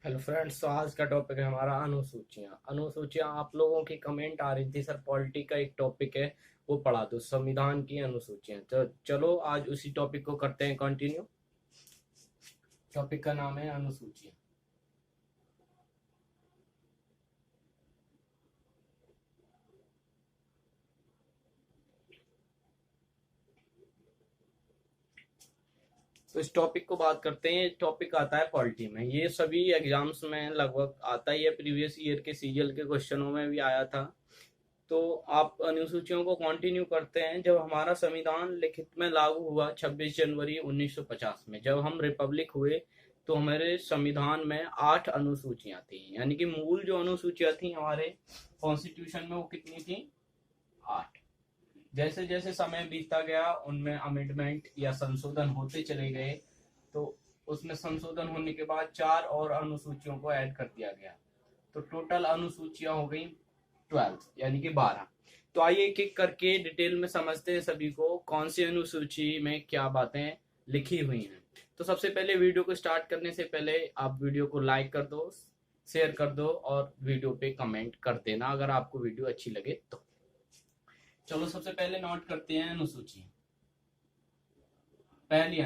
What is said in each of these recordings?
Hello friends, तो आज का टॉपिक है हमारा अनुसूचियां। आप लोगों की कमेंट आ रही थी, सर पॉलिटी का एक टॉपिक है वो पढ़ा दो, संविधान की अनुसूचियां। तो चलो आज उसी टॉपिक को करते हैं कंटिन्यू। टॉपिक का नाम है अनुसूचियां। तो इस टॉपिक को बात करते हैं। टॉपिक आता है पॉलिटी में, ये सभी एग्जाम्स में लगभग आता ही है, प्रीवियस ईयर के सीजीएल के क्वेश्चनों में भी आया था। तो आप अनुसूचियों को कंटिन्यू करते हैं। जब हमारा संविधान लिखित में लागू हुआ 26 जनवरी 1950 में, जब हम रिपब्लिक हुए, तो हमारे संविधान में 8 अनुसूचियां थी। यानी कि मूल जो अनुसूचियां थी हमारे कॉन्स्टिट्यूशन में वो कितनी थी? 8। जैसे जैसे समय बीतता गया उनमें अमेंडमेंट या संशोधन होते चले गए। तो उसमें संशोधन होने के बाद 4 और अनुसूचियों को ऐड कर दिया गया। तो टोटल अनुसूचियां हो गई 12, यानी कि 12। तो आइए एक एक करके डिटेल में समझते हैं सभी को कौन सी अनुसूची में क्या बातें लिखी हुई हैं। तो सबसे पहले वीडियो को स्टार्ट करने से पहले आप वीडियो को लाइक कर दो, शेयर कर दो और वीडियो पे कमेंट कर देना अगर आपको वीडियो अच्छी लगे तो। चलो सबसे पहले नोट करते हैं अनुसूची। पहली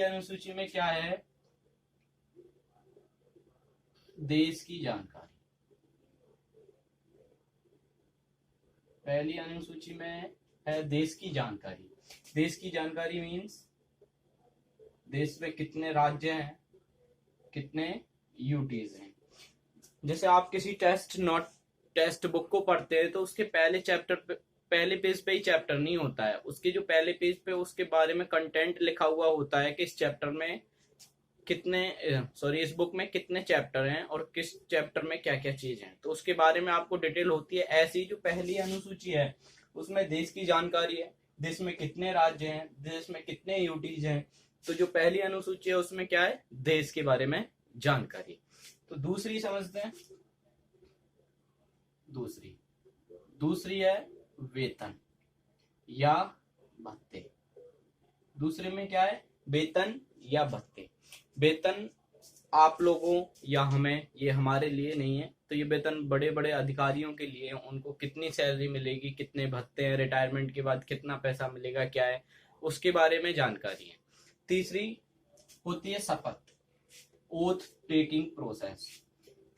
अनुसूची में क्या है? देश की जानकारी। पहली अनुसूची में है देश की जानकारी। देश की जानकारी मीन्स देश में कितने राज्य हैं, कितने यूटीज हैं। जैसे आप किसी टेस्ट बुक को पढ़ते हैं तो उसके पहले चैप्टर पे, पहले पेज पे ही चैप्टर नहीं होता है, उसके जो पहले पेज पे उसके बारे में कंटेंट लिखा हुआ होता है कि इस चैप्टर में कितने इस बुक में कितने चैप्टर हैं और किस चैप्टर में क्या क्या चीज है, तो उसके बारे में आपको डिटेल होती है। ऐसी जो पहली अनुसूची है उसमें देश की जानकारी है, देश में कितने राज्य हैं, देश में कितने यूटीज हैं। तो जो पहली अनुसूची है उसमें क्या है? देश के बारे में जानकारी। तो दूसरी समझते हैं। दूसरी दूसरी है वेतन या भत्ते। दूसरे में क्या है? वेतन या भत्ते। वेतन आप लोगों या हमें, ये हमारे लिए नहीं है। तो ये वेतन बड़े बड़े अधिकारियों के लिए है, उनको कितनी सैलरी मिलेगी, कितने भत्ते हैं, रिटायरमेंट के बाद कितना पैसा मिलेगा, क्या है उसके बारे में जानकारी है। तीसरी होती है शपथ, ओथ टेकिंग प्रोसेस।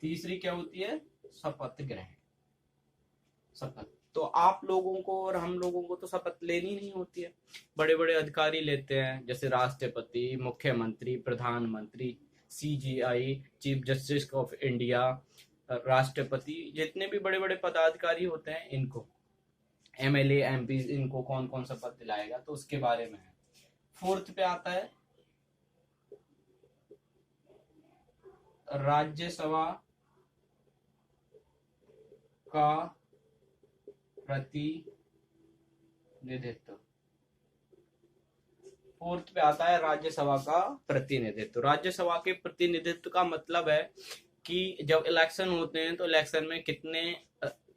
तीसरी क्या होती है? शपथ ग्रहण। शपथ तो आप लोगों को और हम लोगों को तो शपथ लेनी नहीं होती है, बड़े बड़े अधिकारी लेते हैं, जैसे राष्ट्रपति, मुख्यमंत्री, प्रधानमंत्री, CGI, chief justice of India, राष्ट्रपति, जितने भी बड़े बड़े पदाधिकारी होते हैं इनको, एमएलए, एमपी, इनको कौन कौन शपथ दिलाएगा तो उसके बारे में है। फोर्थ पे आता है राज्यसभा का प्रतिनिधित्व। फोर्थ पे आता है राज्यसभा का प्रतिनिधित्व। राज्यसभा के प्रतिनिधित्व का मतलब है कि जब इलेक्शन होते हैं तो इलेक्शन में कितने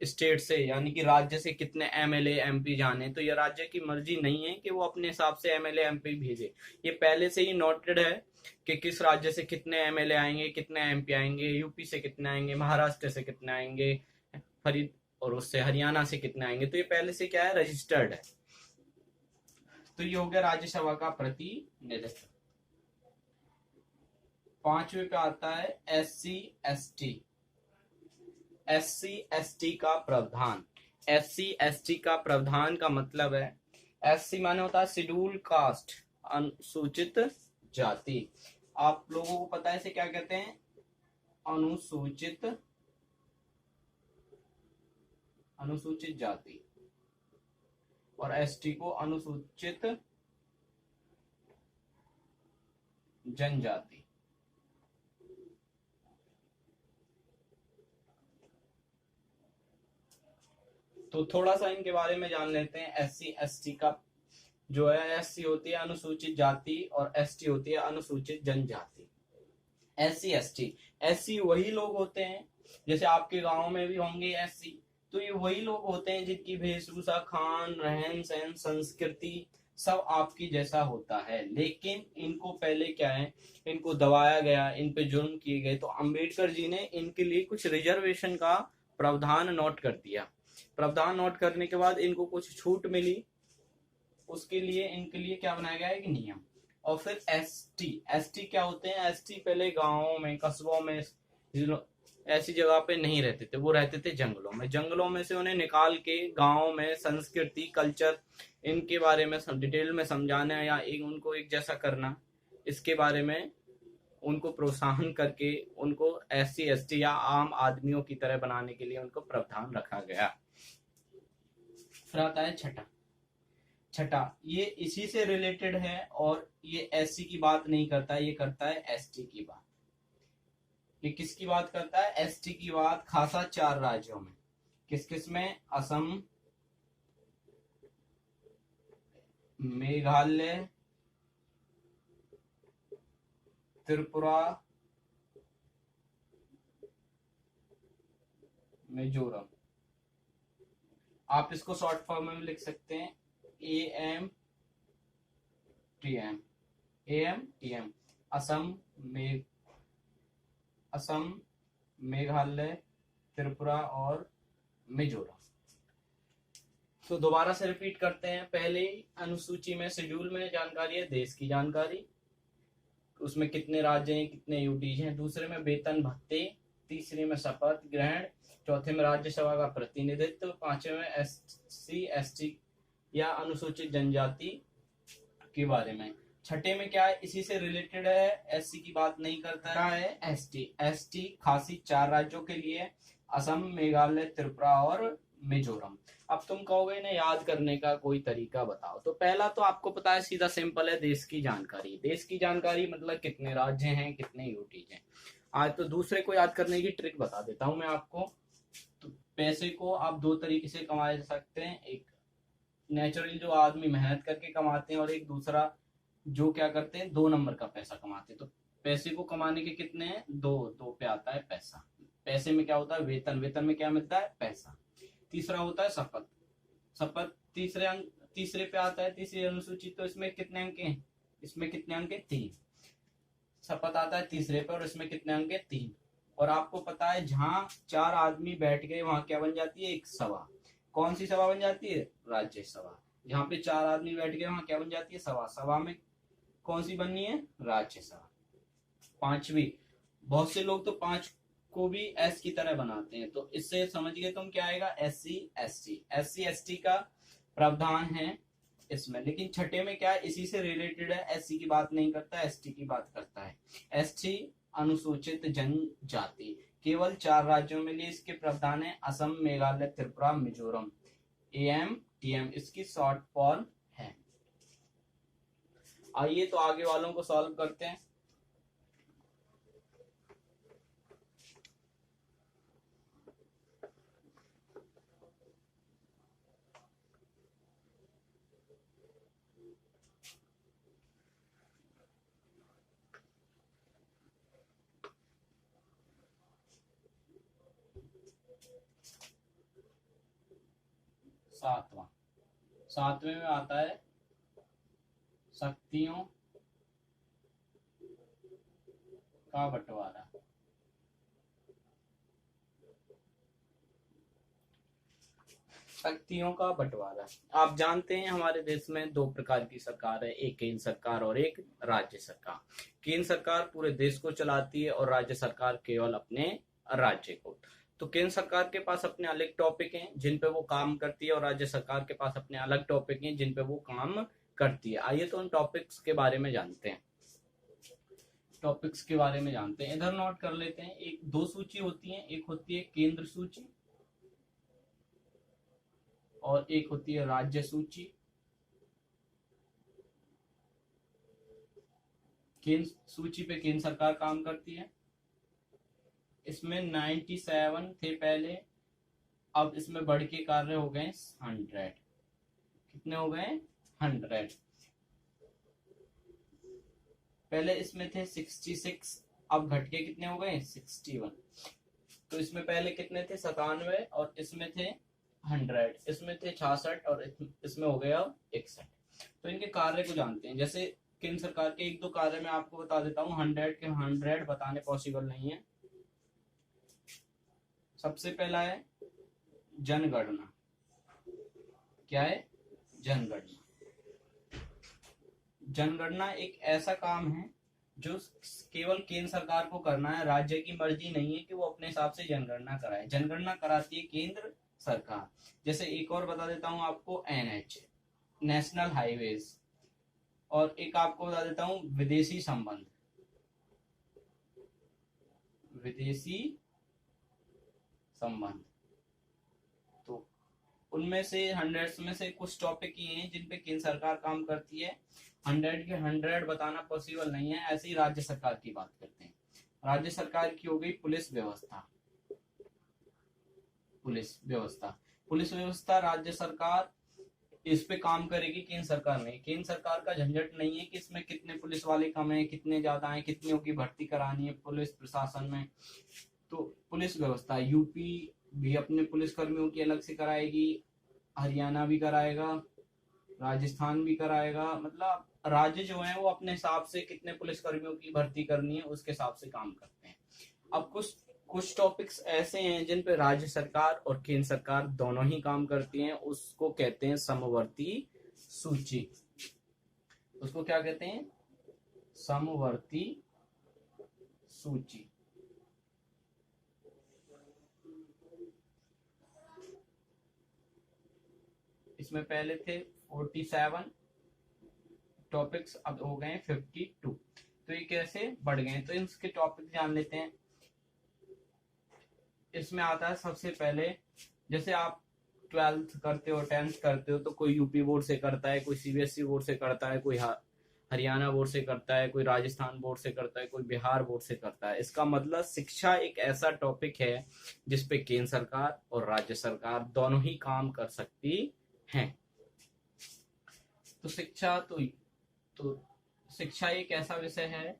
स्टेट से, यानी कि राज्य से कितने एमएलए एमपी जाने, तो ये राज्य की मर्जी नहीं है कि वो अपने हिसाब से एमएलए एमपी भेजे। ये पहले से ही नोटेड है कि किस राज्य से कितने एमएलए आएंगे, कितने एमपी आएंगे, यूपी से कितने आएंगे, महाराष्ट्र से कितने आएंगे, फरीद और उससे हरियाणा से कितने आएंगे। तो ये पहले से क्या है? रजिस्टर्ड है। तो ये हो गया राज्यसभा का प्रतिनिधित्व। पांचवे पे आता है एससी एसटी। एससी एसटी का प्रावधान। एससी एसटी का प्रावधान का मतलब है, एससी माने होता है शेड्यूल कास्ट, अनुसूचित जाति। आप लोगों को पता है इसे क्या कहते हैं? अनुसूचित अनुसूचित जाति। और एसटी को अनुसूचित जनजाति। तो थोड़ा सा इनके बारे में जान लेते हैं। एससी एसटी का जो है, एससी होती है अनुसूचित जाति और एसटी होती है अनुसूचित जनजाति। एससी एसटी, एससी वही लोग होते हैं, जैसे आपके गांव में भी होंगे एससी, तो ये वही लोग होते हैं जिनकी वेशभूषा, खान, रहन सहन, संस्कृति, सब आपकी जैसा होता है, लेकिन इनको पहले क्या है, इनको दबाया गया, इन पे जुर्म किए गए, तो अंबेडकर जी ने इनके लिए कुछ रिजर्वेशन का प्रावधान नोट कर दिया। प्रावधान नोट करने के बाद इनको कुछ छूट मिली, उसके लिए इनके लिए क्या बनाया गया, एक नियम। और फिर एसटी, एसटी क्या होते हैं, एसटी पहले गांवों में, कस्बों में, ऐसी जगह पे नहीं रहते थे, वो रहते थे जंगलों में। जंगलों में से उन्हें निकाल के गांवों में संस्कृति, कल्चर, इनके बारे में डिटेल में समझाना, या उनको एक जैसा करना, इसके बारे में उनको प्रोत्साहन करके उनको एससी एसटी या आम आदमियों की तरह बनाने के लिए उनको प्रावधान रखा गया। फिर आता है छठा। छठा ये इसी से रिलेटेड है, और ये एससी की बात नहीं करता, ये करता है एसटी की बात। ये किसकी बात करता है, एसटी की बात, खासा 4 राज्यों में। किस किस में, असम, मेघालय, त्रिपुरा, मिजोरम। आप इसको शॉर्ट फॉर्म में लिख सकते हैं M T M. Assam, Meghalaya, Tripura और मिजोरम। तो दोबारा से रिपीट करते हैं। पहले अनुसूची में, शेड्यूल में जानकारी है देश की जानकारी, उसमें कितने राज्य हैं, कितने यूटीज हैं। दूसरे में वेतन भत्ते, तीसरे में शपथ ग्रहण, चौथे में राज्यसभा का प्रतिनिधित्व, पांचवे में एससी एसटी या अनुसूचित जनजाति के बारे में। छठे में क्या है, इसी से रिलेटेड है, एससी की बात नहीं करता है। एसटी खासी 4 राज्यों के लिए, असम, मेघालय, त्रिपुरा और मिजोरम। अब तुम कहोगे ना याद करने का कोई तरीका बताओ, तो पहला तो आपको पता है, सीधा सिंपल है, देश की जानकारी। देश की जानकारी मतलब कितने राज्य हैं, कितने यूटीज हैं। आज तो दूसरे को याद करने की ट्रिक बता देता हूं मैं आपको। तो पैसे को आप 2 तरीके से कमाए जा सकते हैं, एक नेचुरली जो आदमी मेहनत करके कमाते हैं, और एक दूसरा जो क्या करते हैं, 2 नंबर का पैसा कमाते हैं। तो पैसे को कमाने के कितने हैं, 2 पे आता है पैसा। पैसे में क्या होता है, वेतन, वेतन में क्या मिलता है, पैसा। तीसरा होता है शपथ, शपथ तीसरे पे आता है, तीसरी अनुसूची। तो इसमें कितने अंक हैं, इसमें कितने अंक हैं, 3। शपथ आता है तीसरे पे, और इसमें कितने अंक हैं, 3। और आपको पता है, जहां 4 आदमी बैठ गए वहां क्या बन जाती है, एक सभा। कौन सी सभा बन जाती है, राज्यसभा। जहां पे 4 आदमी बैठ गए वहां क्या बन जाती है, सभा। सभा में कौन सी बननी है, राज्यसभा। पांचवी, बहुत से लोग तो 5 को भी एस की तरह बनाते हैं, तो इससे समझ गए तुम क्या आएगा, एससी एसटी का प्रावधान है इसमें। लेकिन छठे में क्या है, इसी से रिलेटेड है, एससी की बात नहीं करता, एसटी की बात करता है। एसटी अनुसूचित जनजाति, केवल 4 राज्यों में लिए इसके प्रावधान है, असम, मेघालय, त्रिपुरा, मिजोरम। AMTM इसकी शॉर्ट फॉर्म है। आइए तो आगे वालों को सॉल्व करते हैं। सातवें में आता है शक्तियों का बंटवारा। शक्तियों का बंटवारा, आप जानते हैं हमारे देश में 2 प्रकार की सरकार है, एक केंद्र सरकार और एक राज्य सरकार। केंद्र सरकार पूरे देश को चलाती है, और राज्य सरकार केवल अपने राज्य को। तो केंद्र सरकार के पास अपने अलग टॉपिक हैं जिन पे वो काम करती है, और राज्य सरकार के पास अपने अलग टॉपिक हैं जिन पे वो काम करती है। आइए तो उन टॉपिक्स के बारे में जानते हैं। इधर नोट कर लेते हैं। एक 2 सूची होती है, एक होती है केंद्र सूची और एक होती है राज्य सूची। केंद्र सूची पे केंद्र सरकार काम करती है। इसमें 97 थे पहले, अब इसमें बढ़ के कार्य हो गए 100। कितने हो गए, 100। पहले इसमें थे 66, अब घट के कितने हो गए, 61। तो इसमें पहले कितने थे, 97, और इसमें थे 100। इसमें थे 66 और इसमें हो गया 61। तो इनके कार्य को जानते हैं। जैसे केंद्र सरकार के एक दो कार्य मैं आपको बता देता हूँ, 100 के 100 बताने पॉसिबल नहीं है। सबसे पहला है जनगणना। क्या है? जनगणना। जनगणना एक ऐसा काम है जो केवल केंद्र सरकार को करना है, राज्य की मर्जी नहीं है कि वो अपने हिसाब से जनगणना कराए। जनगणना कराती है केंद्र सरकार। जैसे एक और बता देता हूँ आपको, NH, नेशनल हाईवेज। और एक आपको बता देता हूँ विदेशी संबंध। विदेशी संबंध, तो उनमें से 100 में से कुछ टॉपिक ये हैं जिन पे केंद्र सरकार काम करती है। 100 के 100 बताना पॉसिबल नहीं है। ऐसे ही राज्य सरकार की बात करते हैं। राज्य सरकार की हो गई पुलिस व्यवस्था। पुलिस व्यवस्था, पुलिस व्यवस्था राज्य सरकार इस पे काम करेगी, केंद्र सरकार नहीं। केंद्र सरकार का झंझट नहीं है कि इसमें कितने पुलिस वाले कम है, कितने ज्यादा है, कितनियों की भर्ती करानी है पुलिस प्रशासन में। तो पुलिस व्यवस्था यूपी भी अपने पुलिस कर्मियों की अलग से कराएगी, हरियाणा भी कराएगा, राजस्थान भी कराएगा। मतलब राज्य जो है वो अपने हिसाब से कितने पुलिस कर्मियों की भर्ती करनी है उसके हिसाब से काम करते हैं। अब कुछ कुछ टॉपिक्स ऐसे हैं जिन पे राज्य सरकार और केंद्र सरकार दोनों ही काम करती हैं, उसको कहते हैं समवर्ती सूची। उसको क्या कहते हैं? समवर्ती सूची। इसमें पहले थे 47 टॉपिक्स, अब हो गए 52। तो ये कैसे बढ़ गए? तो इसके टॉपिक जान लेते हैं। इसमें आता है सबसे पहले, जैसे आप 12th करते हो, 10th करते हो, तो कोई यूपी बोर्ड से करता है, कोई सीबीएसई बोर्ड से करता है, कोई हरियाणा बोर्ड से करता है, कोई राजस्थान बोर्ड से करता है, कोई बिहार बोर्ड से करता है। इसका मतलब शिक्षा एक ऐसा टॉपिक है जिसपे केंद्र सरकार और राज्य सरकार दोनों ही काम कर सकती हैं। तो तो शिक्षा एक ऐसा विषय है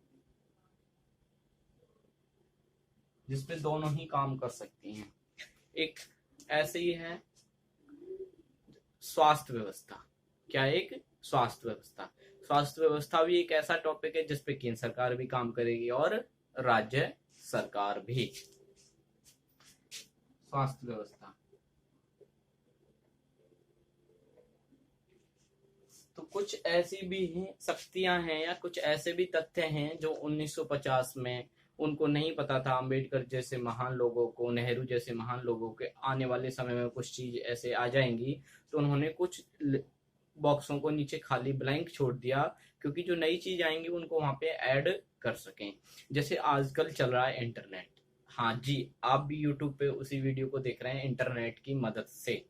जिसपे दोनों ही काम कर सकती हैं। एक ऐसे ही है स्वास्थ्य व्यवस्था। क्या? एक स्वास्थ्य व्यवस्था। स्वास्थ्य व्यवस्था भी एक ऐसा टॉपिक है जिसपे केंद्र सरकार भी काम करेगी और राज्य सरकार भी। स्वास्थ्य व्यवस्था, तो कुछ ऐसी भी शक्तियां हैं या कुछ ऐसे भी तथ्य हैं जो 1950 में उनको नहीं पता था। अंबेडकर जैसे महान लोगों को, नेहरू जैसे महान लोगों के आने वाले समय में कुछ चीज ऐसे आ जाएंगी, तो उन्होंने कुछ बॉक्सों को नीचे खाली ब्लैंक छोड़ दिया, क्योंकि जो नई चीज आएंगी उनको वहां पे ऐड कर सकें। जैसे आजकल चल रहा है इंटरनेट। हाँ जी, आप भी यूट्यूब पे उसी वीडियो को देख रहे हैं इंटरनेट की मदद से।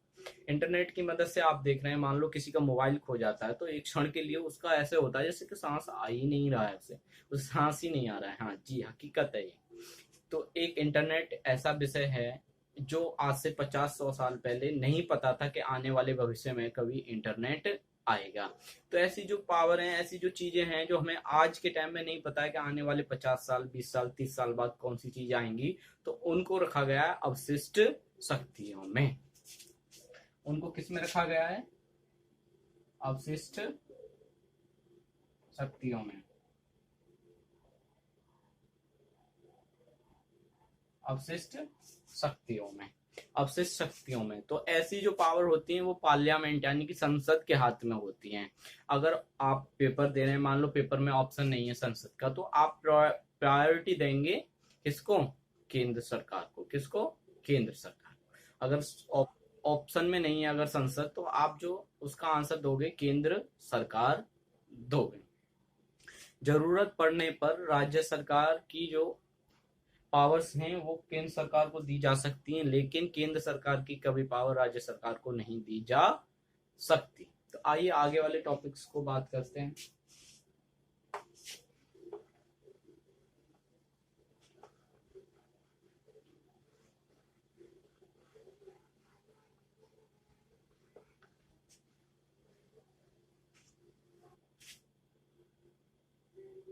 इंटरनेट की मदद से आप देख रहे हैं, मान लो किसी का मोबाइल खो जाता है तो एक क्षण के लिए उसका ऐसे होता है जैसे कि सांस आ ही नहीं रहा है, उसे सांस ही नहीं आ रहा है। हाँ जी, हकीकत है ये। तो एक इंटरनेट ऐसा विषय है जो आज से 50-100 साल पहले नहीं पता था कि आने वाले भविष्य में कभी इंटरनेट आएगा। तो ऐसी जो पावर है, ऐसी जो चीजें हैं जो हमें आज के टाइम में नहीं पता है कि आने वाले 50 साल, 20 साल, 30 साल बाद कौन सी चीज आएंगी, तो उनको रखा गया है अवशिष्ट शक्तियों में। उनको किस में रखा गया है? अवशिष्ट शक्तियों में। अवशिष्ट शक्तियों में। अवशिष्ट शक्तियों में तो ऐसी जो पावर होती है वो पार्लियामेंट यानी कि संसद के हाथ में होती हैं। अगर आप पेपर दे रहे हैं, मान लो पेपर में ऑप्शन नहीं है संसद का, तो आप प्रायोरिटी देंगे किसको? केंद्र सरकार को। किसको? केंद्र सरकार। अगर ऑप्शन में नहीं है अगर संसद, तो आप जो उसका आंसर दोगे केंद्र सरकार दोगे। जरूरत पड़ने पर राज्य सरकार की जो पावर्स हैं वो केंद्र सरकार को दी जा सकती हैं, लेकिन केंद्र सरकार की कभी पावर राज्य सरकार को नहीं दी जा सकती। तो आइए आगे वाले टॉपिक्स को बात करते हैं।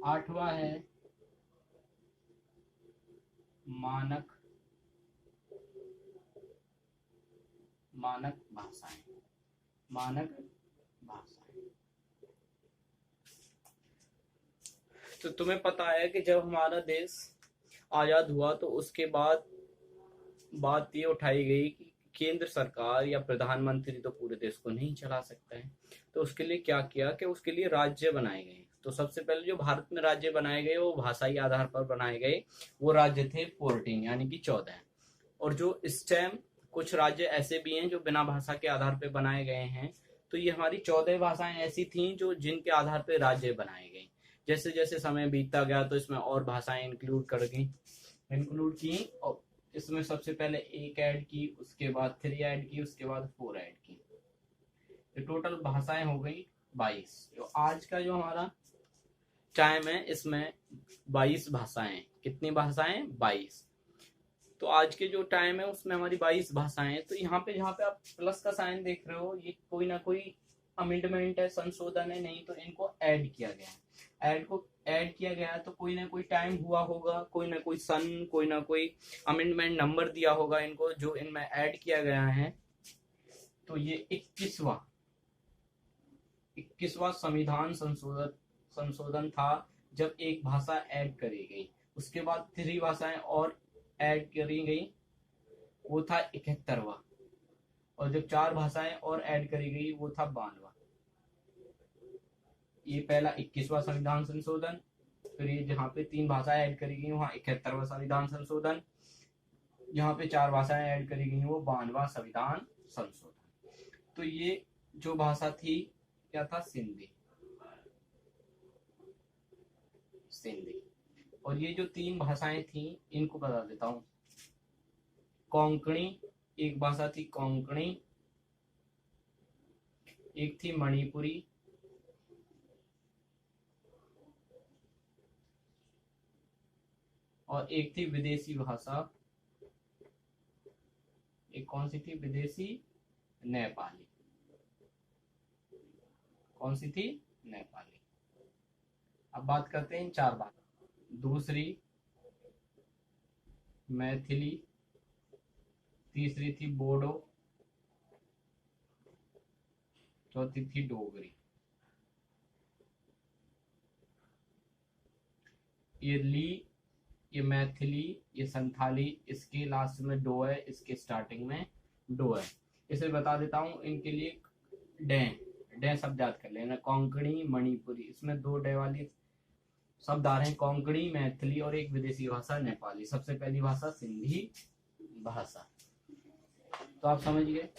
आठवां है मानक मानक भाषाएं। मानक भाषाएं। तो तुम्हें पता है कि जब हमारा देश आजाद हुआ तो उसके बाद बात ये उठाई गई कि केंद्र सरकार या प्रधानमंत्री तो पूरे देश को नहीं चला सकता है, तो उसके लिए क्या किया कि उसके लिए राज्य बनाए गए। तो सबसे पहले जो भारत में राज्य बनाए गए वो भाषाई आधार पर बनाए गए। वो राज्य थे 14 यानी कि 14। और जो इस टाइम कुछ राज्य ऐसे भी हैं जो बिना भाषा के आधार पर बनाए गए हैं। तो ये हमारी 14 भाषाएं ऐसी थीं जो जिनके आधार पर राज्य बनाए गए। जैसे जैसे समय बीतता गया तो इसमें और भाषाएं इंक्लूड की। और इसमें सबसे पहले 1 ऐड की, उसके बाद 3 ऐड की, उसके बाद 4 ऐड की। तो टोटल भाषाएं हो गई 22। तो आज का जो हमारा टाइम है इसमें 22 भाषाएं। कितनी भाषाएं? 22। तो आज के जो टाइम है उसमें हमारी 22 भाषाएं। तो यहाँ पे जहाँ पे आप प्लस का साइन देख रहे हो, ये कोई ना कोई अमेंडमेंट है, संशोधन है, नहीं तो इनको ऐड किया गया है। ऐड किया गया है तो कोई ना कोई टाइम हुआ होगा, कोई ना कोई सन, कोई ना कोई अमेंडमेंट नंबर दिया होगा इनको, जो इनमें ऐड किया गया है। तो ये 21वां संविधान संशोधन था, जब एक भाषा ऐड करी गई। उसके बाद 3 भाषाएं और ऐड करी गई, वो था 71वां। और जब 4 भाषाएं और ऐड करी गई वो था 92वां। ये पहला 21वां संविधान संशोधन। फिर ये जहाँ पे 3 भाषाएं ऐड करी गई वहां 71वां संविधान संशोधन। जहाँ पे 4 भाषाएं ऐड करी गई वो 92वां संविधान संशोधन। तो ये जो भाषा थी क्या था? सिंधी। और ये जो 3 भाषाएं थी इनको बता देता हूँ। कोंकणी, एक भाषा थी कोंकणी, एक थी मणिपुरी, और एक थी विदेशी भाषा। एक कौन सी थी? विदेशी नेपाली। कौन सी थी? नेपाली। अब बात करते हैं 4 भाषा। दूसरी मैथिली, तीसरी थी बोडो, चौथी थी डोगरी। ये ली, ये मैथिली, ये संथाली, इसके लास्ट में डो है, इसके स्टार्टिंग में डो है। इसे बता देता हूँ इनके लिए। डे शब्द याद कर लेना। कोंकणी, मणिपुरी, इसमें 2 डे वाली शब्द आ रहे हैं। कोंकणी, मैथिली और एक विदेशी भाषा नेपाली। सबसे पहली भाषा सिंधी भाषा। तो आप समझ गए।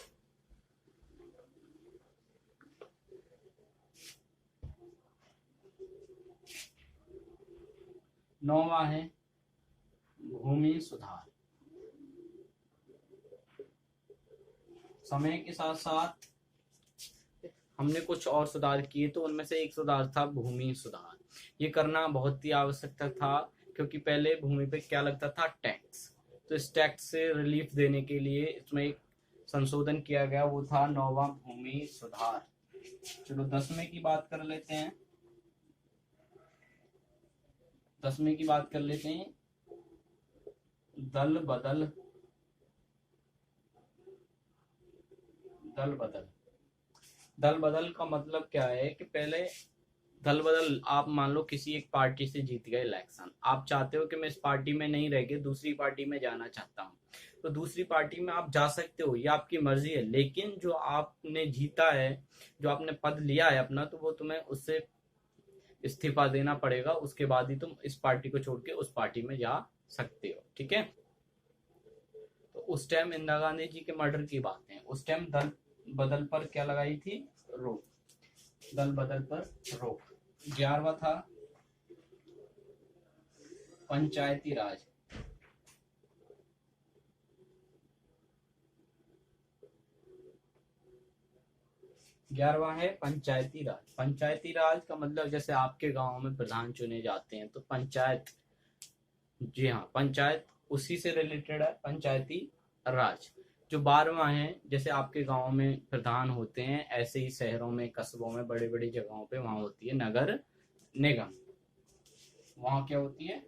नौवां है भूमि सुधार। समय के साथ साथ हमने कुछ और सुधार किए, तो उनमें से एक सुधार था भूमि सुधार। ये करना बहुत ही आवश्यकता था, क्योंकि पहले भूमि पे क्या लगता था? टैक्स। तो इस टैक्स से रिलीफ देने के लिए इसमें एक संशोधन किया गया, वो था 9वां भूमि सुधार। चलो 10वें की बात कर लेते हैं। 10वें की बात कर लेते हैं। दल बदल। दल बदल का मतलब क्या है कि पहले दल बदल, आप मान लो किसी एक पार्टी से जीत गए इलेक्शन, आप चाहते हो कि मैं इस पार्टी में नहीं रह के दूसरी पार्टी में जाना चाहता हूँ, तो दूसरी पार्टी में आप जा सकते हो, ये आपकी मर्जी है। लेकिन जो आपने जीता है, जो आपने पद लिया है अपना, तो वो तुम्हें उससे इस्तीफा देना पड़ेगा, उसके बाद ही तुम इस पार्टी को छोड़ के उस पार्टी में जा सकते हो। ठीक है। तो उस टाइम इंदिरा गांधी जी के मर्डर की बात है, उस टाइम दल बदल पर क्या लगाई थी? रोक। दल बदल पर रोक। 11वां था पंचायती राज। है पंचायती राज। पंचायती राज का मतलब जैसे आपके गांव में प्रधान चुने जाते हैं, तो पंचायत, जी हाँ, पंचायत उसी से रिलेटेड है, पंचायती राज। जो 12वां है, जैसे आपके गांव में प्रधान होते हैं, ऐसे ही शहरों में, कस्बों में, बड़ी बड़ी जगहों पे वहां होती है नगर निगम। वहां क्या होती है?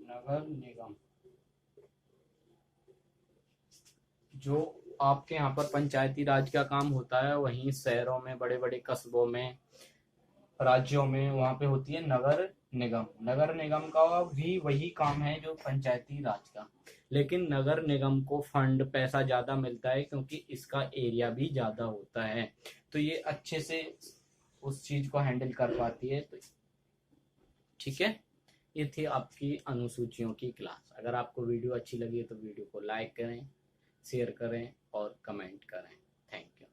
नगर निगम। जो आपके यहाँ पर पंचायती राज का काम होता है, वहीं शहरों में, बड़े बड़े कस्बों में राज्यों में वहाँ पे होती है नगर निगम। नगर निगम का भी वही काम है जो पंचायती राज का, लेकिन नगर निगम को फंड पैसा ज़्यादा मिलता है क्योंकि इसका एरिया भी ज़्यादा होता है, तो ये अच्छे से उस चीज़ को हैंडल कर पाती है। तो ठीक है, ये थी आपकी अनुसूचियों की क्लास। अगर आपको वीडियो अच्छी लगी है तो वीडियो को लाइक करें, शेयर करें और कमेंट करें। Thank you.